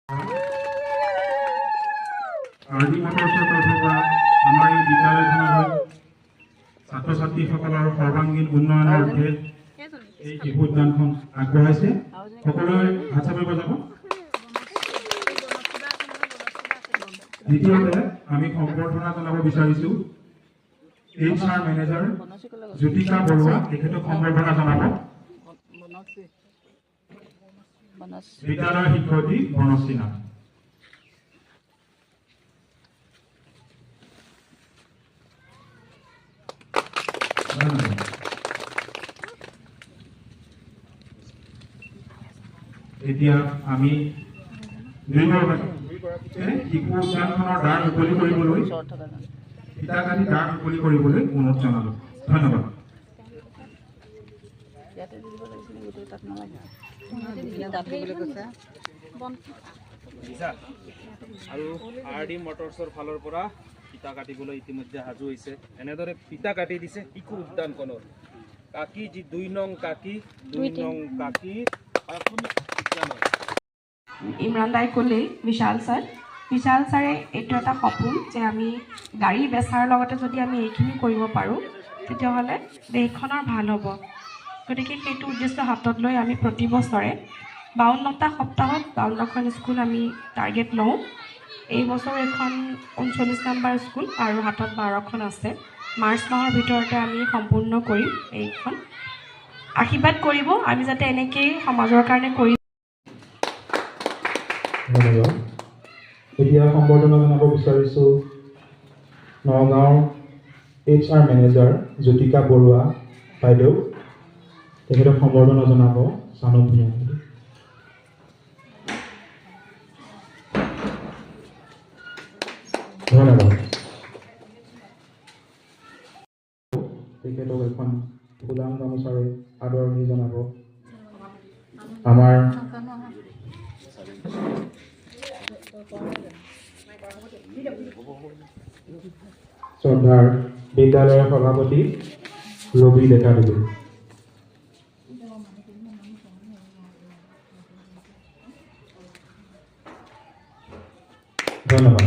RD মটৰ্ছৰ তৰফৰ পৰা আমাৰ এই বিদ্যালয়খনৰ ছাত্ৰ ছাত্ৰীসকলৰ সৰ্বাংগীন উন্নয়নৰ অৰ্থে এই শিশু উদ্যানখন আগবঢ়াইছে। সকলোৱে হাত চাপৰি বজাব। দ্বিতীয়তে আমি সম্বৰ্ধনা জনাব বিচাৰিছোঁ HR মেনেজাৰ জ্যোতিকা বৰুৱা, তেখেতক সম্বৰ্ধনা জনাব। বিদ্যালয়ৰ শিক্ষয়িত্ৰী বনশ্ৰী নাথ। এতিয়া আমি শিশু উদ্যানখনৰ দ্বাৰ মুকলি কৰিবলৈ ফিতাকাটি দ্বাৰ মুকলি কৰিবলৈ অনুৰোধ জনালোঁ। ধন্যবাদ। আৰু আৰডি মটৰ্ছৰ ফালৰ পৰা ফিতা কাটিবলৈ ইতিমধ্যে সাজু হৈছে। এনেদৰে ফিতা কাটি দিছে শিশু উদ্যানখনৰ কাকি যি 2 নং কাকি ইমৰান দাই ক'লেই বিশাল ছাৰে এইটো এটা সপোন যে আমি গাড়ী বেচাৰ লগতে যদি আমি এইখিনি কৰিব পাৰোঁ তেতিয়াহ'লে দেশখনৰ ভাল হ'ব। গতিকে সেইটো উদ্দেশ্য হাতত লৈ আমি প্ৰতি বছৰে 52টা সপ্তাহত 52খন স্কুল আমি টাৰ্গেট লওঁ। এই বছৰ এখন 39 নম্বৰ স্কুল আৰু হাতত 12খন আছে। মাৰ্চ মাহৰ ভিতৰতে আমি সম্পূৰ্ণ কৰিম এইখন। আশীৰ্বাদ কৰিব আমি যাতে এনেকেই সমাজৰ কাৰণে কৰি। ধন্যবাদ। এতিয়া সম্বৰ্ধনা জনাব বিচাৰিছোঁ নগাঁৱৰ HR মেনেজাৰ জ্যোতিকা বৰুৱা বাইদেউ, তেখেতক সম্বৰ্ধনা জনাব চানু ভূঞা। ধন্যবাদ। তেখেতক এখন ফুলাম গামোচাৰে আদৰণি জনাব আমাৰ শ্ৰদ্ধাৰ বিদ্যালয়ৰ সভাপতি ৰবি ডেকা দেৱী। ধন্যবাদ।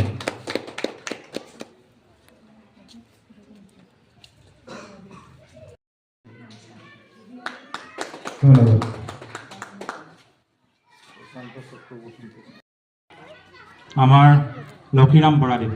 ধন্যবাদ। আমাৰ লক্ষীৰাম বৰাদেৱ।